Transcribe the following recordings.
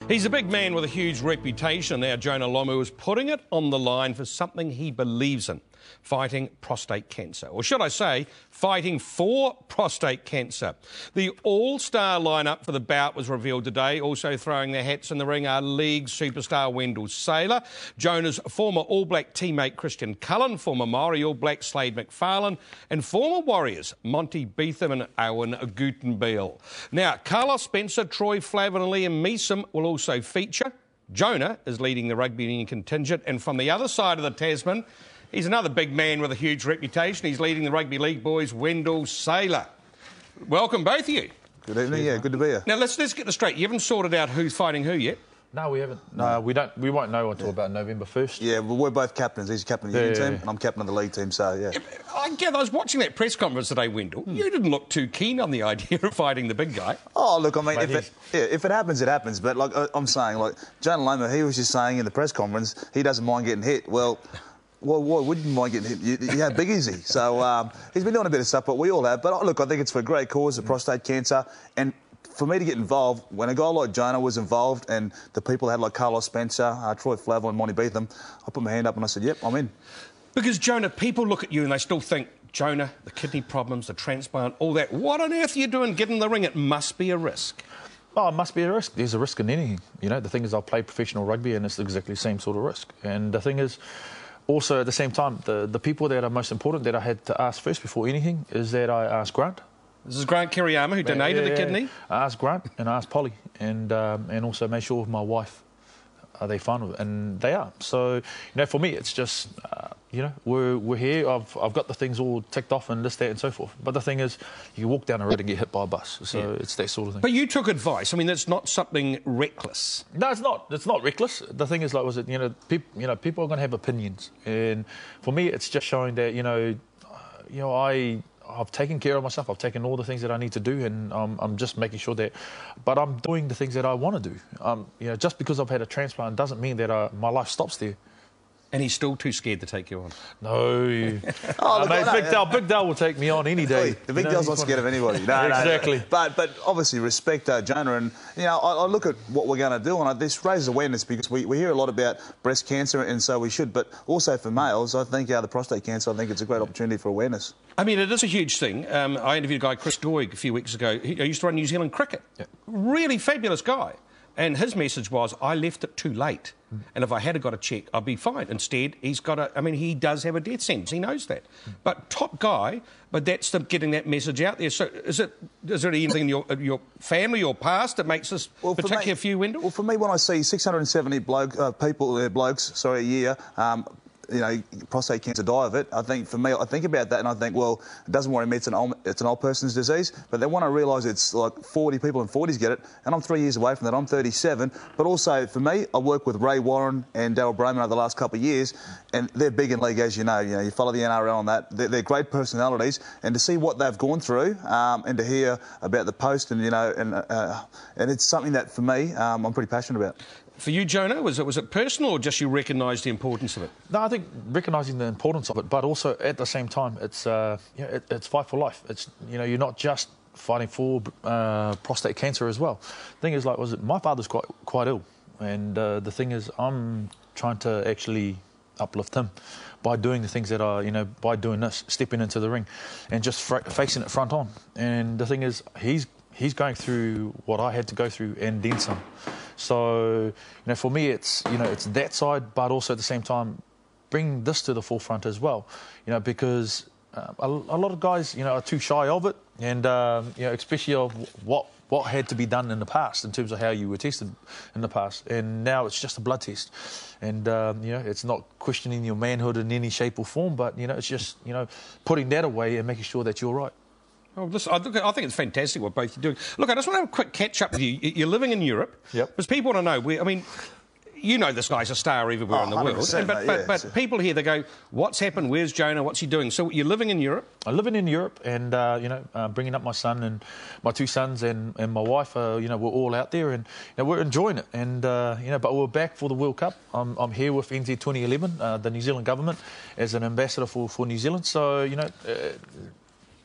He's a big man with a huge reputation. Now Jonah Lomu is putting it on the line for something he believes in, fighting prostate cancer. Or should I say, fighting for prostate cancer. The all-star lineup for the bout was revealed today. Also throwing their hats in the ring are league superstar Wendell Sailor, Jonah's former All Black teammate Christian Cullen, former Maori All Black Slade McFarlane, and former Warriors Monty Beetham and Owen Gutenbeil. Now, Carlos Spencer, Troy Flavin and Liam Measam will also feature. Jonah is leading the rugby union contingent, and from the other side of the Tasman, he's another big man with a huge reputation. He's leading the Rugby League boys, Wendell Sailor. Welcome, both of you. Good evening, yeah, good to be here. Now, let's get this straight. You haven't sorted out who's fighting who yet? No, we haven't. No, we don't. We won't know until about November 1st. Yeah, well, we're both captains. He's captain of the union team, and I'm captain of the league team, so, yeah. I was watching that press conference today, Wendell. You didn't look too keen on the idea of fighting the big guy. Oh, look, I mean, if it happens, it happens. But, like, I'm saying, like, Jonah Lomu, he was just saying in the press conference he doesn't mind getting hit. Well, why wouldn't you mind getting hit? You had Big Izzy. So he's been doing a bit of stuff, but we all have. But, look, I think it's for a great cause, the prostate cancer. And for me to get involved, when a guy like Jonah was involved and the people had like Carlos Spencer, Troy Flavin and Monty Beetham, I put my hand up and I said, yep, I'm in. Because, Jonah, people look at you and they still think, Jonah, the kidney problems, the transplant, all that, what on earth are you doing getting in the ring? It must be a risk. Oh, it must be a risk. There's a risk in anything. You know, the thing is, I've played professional rugby and it's exactly the same sort of risk. And the thing is, also at the same time, the people that are most important that I had to ask first before anything is that I asked Grant. This is Grant Kiriyama, who donated the kidney. I asked Grant and I asked Polly and also made sure with my wife, are they fine with it? And they are. So, you know, for me, it's just, you know, we're here. I've got the things all ticked off and this, that and so forth. But the thing is, you walk down the road and get hit by a bus. So it's that sort of thing. But you took advice. I mean, that's not something reckless. No, it's not. It's not reckless. The thing is, like, people are going to have opinions. And for me, it's just showing that, I've taken care of myself. I've taken all the things that I need to do, and I'm just making sure that. But I'm doing the things that I want to do. Just because I've had a transplant doesn't mean that my life stops there. And he's still too scared to take you on. No. Big Dale will take me on any day. The Big Dale's not scared of anybody. No, exactly. No. But obviously respect Jonah, and I look at what we're going to do, and this raises awareness because we hear a lot about breast cancer, and so we should. But also for males, I think the prostate cancer, I think it's a great opportunity for awareness. I mean, it is a huge thing. I interviewed a guy, Chris Doig, a few weeks ago. He used to run New Zealand cricket. Yeah. Really fabulous guy. And his message was, I left it too late. And if I had got a check, I'd be fine. Instead, he's got he does have a death sentence. He knows that. But top guy, but that's getting that message out there. So is there anything in your family or past that makes this particular for you, Wendell? Well, for me, when I see 670 blokes a year, prostate cancer die of it, I think for me, I think about that and I think, well, it doesn't worry me, it's an old person's disease. But then when I realise it's like 40 people in 40s get it, and I'm 3 years away from that, I'm 37. But also for me, I work with Ray Warren and Daryl Broman over the last couple of years, and they're big in league, as you know. You follow the NRL on that. They're great personalities, and to see what they've gone through, and to hear about the post, and and it's something that for me, I'm pretty passionate about. For you, Jonah, was it personal or just you recognised the importance of it? No, I think recognising the importance of it, but also at the same time, it's it's fight for life. It's you're not just fighting for prostate cancer as well. The thing is, my father's quite ill, and the thing is, I'm trying to actually uplift him by doing the things that are by doing this, stepping into the ring, and just facing it front on. And the thing is, he's going through what I had to go through and then some. So, for me, it's that side, but also at the same time, bring this to the forefront as well. Because a lot of guys, are too shy of it, and especially of what had to be done in the past in terms of how you were tested in the past, and now it's just a blood test, and it's not questioning your manhood in any shape or form, but it's just putting that away and making sure that you're right. Oh, I think it's fantastic what both are doing. Look, I just want to have a quick catch-up with you. You're living in Europe. Yep. Because people want to know, this guy's a star everywhere in the world. But people here, they go, what's happened? Where's Jonah? What's he doing? So you're living in Europe? I'm living in Europe and, bringing up my son and my two sons and my wife, we're all out there and we're enjoying it. And, but we're back for the World Cup. I'm here with NZ 2011, the New Zealand government, as an ambassador for New Zealand. So,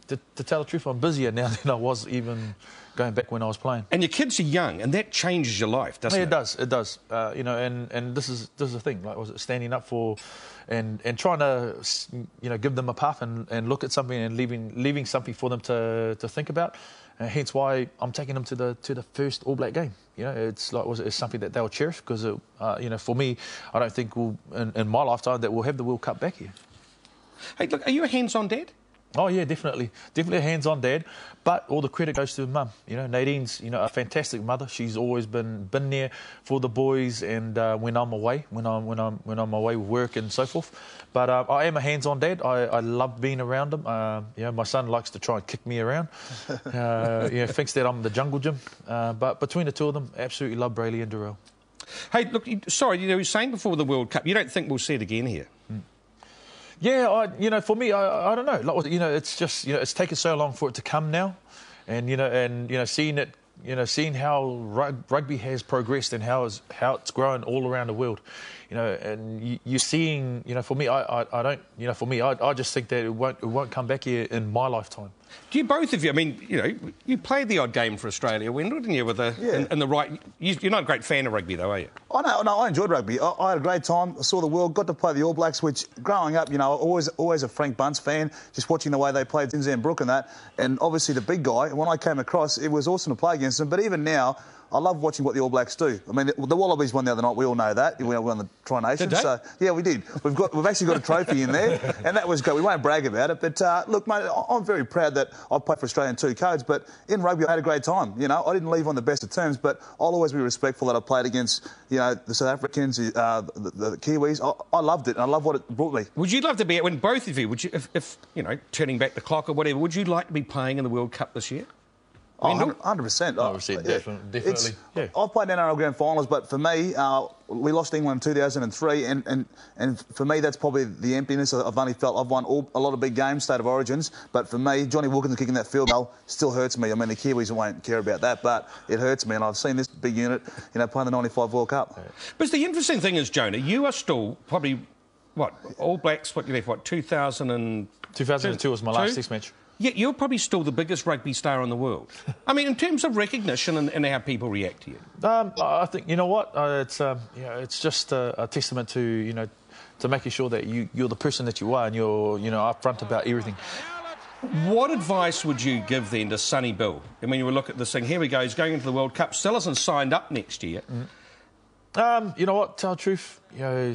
to tell the truth, I'm busier now than I was even going back when I was playing. And your kids are young, and that changes your life, doesn't it? It does. It does. And this is the thing. Like, was it standing up for, and trying to, give them a path and look at something and leaving something for them to think about. And hence why I'm taking them to the first All Black game. It's something that they'll cherish because, for me, I don't think in my lifetime that we'll have the World Cup back here. Hey, look, are you a hands-on dad? Oh yeah, definitely a hands-on dad. But all the credit goes to Mum. Nadine's a fantastic mother. She's always been there for the boys, and when I'm away, when I'm away with work and so forth. But I am a hands-on dad. I love being around them. My son likes to try and kick me around. Thinks that I'm the jungle gym. But between the two of them, absolutely love Brayley and Durrell. Hey, look, sorry, you were saying before the World Cup, you don't think we'll see it again here? Yeah, for me, I don't know. It's just, it's taken so long for it to come now, and seeing it, seeing how rugby has progressed and how it's grown all around the world, and you're seeing, for me, I just think that it won't come back here in my lifetime. Do you both of you? I mean, you played the odd game for Australia, Wendell, didn't you? In the right. You're not a great fan of rugby, though, are you? Oh, no, I enjoyed rugby. I had a great time. I saw the world, got to play the All Blacks, which, growing up, always a Frank Bunce fan, just watching the way they played Zinzan Brook and that. And obviously the big guy, when I came across, it was awesome to play against him. But even now, I love watching what the All Blacks do. I mean, the Wallabies won the other night. We all know that. We won the Tri-Nations. Did they? So, yeah, we did. We've actually got a trophy in there, and that was good. We won't brag about it. But, look, mate, I'm very proud that I played for Australia in 2 codes, but in rugby I had a great time. I didn't leave on the best of terms, but I'll always be respectful that I played against, the South Africans, the Kiwis. I loved it, and I love what it brought me. Would you love to be, when both of you, would you, if turning back the clock or whatever, would you like to be playing in the World Cup this year? 100%. 100%, definitely. Yeah. I've played NRL Grand Finals, but for me, we lost England in 2003, and for me, that's probably the emptiness I've only felt. I've won a lot of big games, State of Origins, but for me, Johnny Wilkins kicking that field goal still hurts me. I mean, the Kiwis won't care about that, but it hurts me, and I've seen this big unit, playing the 95 World Cup. Yeah. But the interesting thing is, Jonah, you are still probably, All Blacks, 2002 was my last Test match. Yeah, you're probably still the biggest rugby star in the world. I mean, in terms of recognition and how people react to you. I think, it's just a testament to, to making sure that you're the person that you are and you're, upfront about everything. What advice would you give then to Sonny Bill? I mean, you look at this thing, here he goes, going into the World Cup, still hasn't signed up next year. You know what? Tell the truth.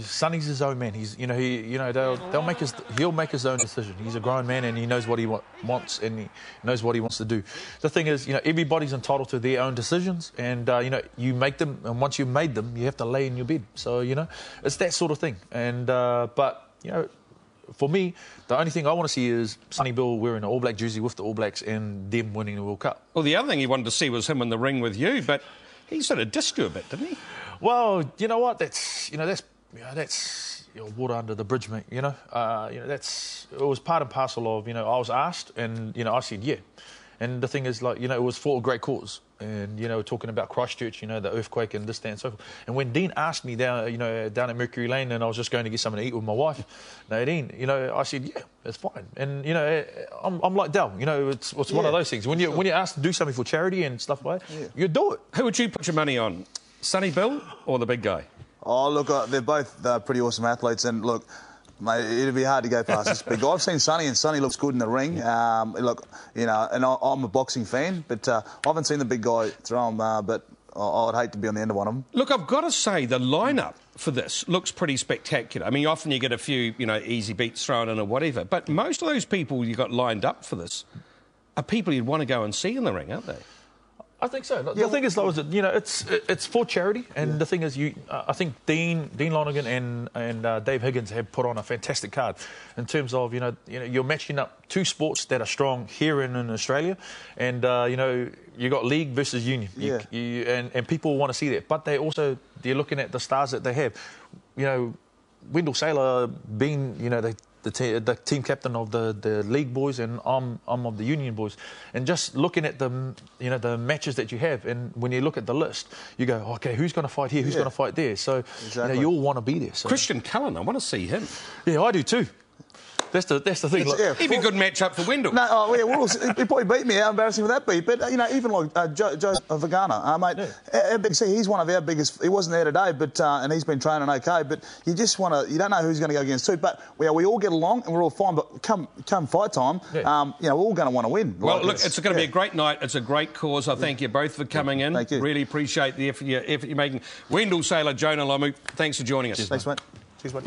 Sonny's his own man. He's, he'll make his own decision. He's a grown man and he knows what he wants and he knows what he wants to do. The thing is, everybody's entitled to their own decisions, and you make them, and once you've made them, you have to lay in your bed. So it's that sort of thing. And but for me, the only thing I want to see is Sonny Bill wearing an All Black jersey with the All Blacks and them winning the World Cup. Well, the other thing he wanted to see was him in the ring with you, but he sort of dissed you a bit, didn't he? Well, you know what? That's water under the bridge, mate. It was part and parcel of. I was asked, and I said yeah. And the thing is, it was for a great cause. And talking about Christchurch, the earthquake and this, that, and so forth. And when Dean asked me down at Mercury Lane, and I was just going to get something to eat with my wife, Nadine, I said yeah, it's fine. And I'm like Del, it's one of those things. When you're asked to do something for charity and stuff like that, you do it. Who would you put your money on? Sonny Bill or the big guy? Oh, look, they're both pretty awesome athletes, and look, mate, it'd be hard to go past this big guy. I've seen Sonny, and Sonny looks good in the ring. Look, and I'm a boxing fan, but I haven't seen the big guy throw him, but I'd hate to be on the end of one of them. Look, I've got to say, the lineup for this looks pretty spectacular. I mean, often you get a few, easy beats thrown in or whatever, but most of those people you got lined up for this are people you'd want to go and see in the ring, aren't they? I think so. The thing is, it's for charity, and the thing is, I think Dean Lonergan and Dave Higgins have put on a fantastic card in terms of you're matching up two sports that are strong here in Australia, and you got league versus union, and people want to see that, but they're looking at the stars that they have. Wendell Saylor being the team captain of the league boys, and I'm of the union boys, and just looking at the matches that you have, and when you look at the list, you go, okay, who's going to fight here, who's going to fight there? So exactly. You all want to be there. So. Christian Cullen, I want to see him. Yeah, I do too. That's the thing. Like, Yeah. He'd be a good match-up for Wendell. No, he probably beat me. How embarrassing would that be? But, even like Joe Vagana, mate, how big, see, he's one of our biggest... He wasn't there today, but and he's been training OK, but you just want to... You don't know who's going to go against who, but we all get along and we're all fine, but come fight time, we're all going to want to win. Well, look, it's going to be a great night. It's a great cause. I thank you both for coming in. Thank you. Really appreciate the effort you're making. Wendell Sailor, Jonah Lomu, thanks for joining us. Thanks, mate. Cheers, mate.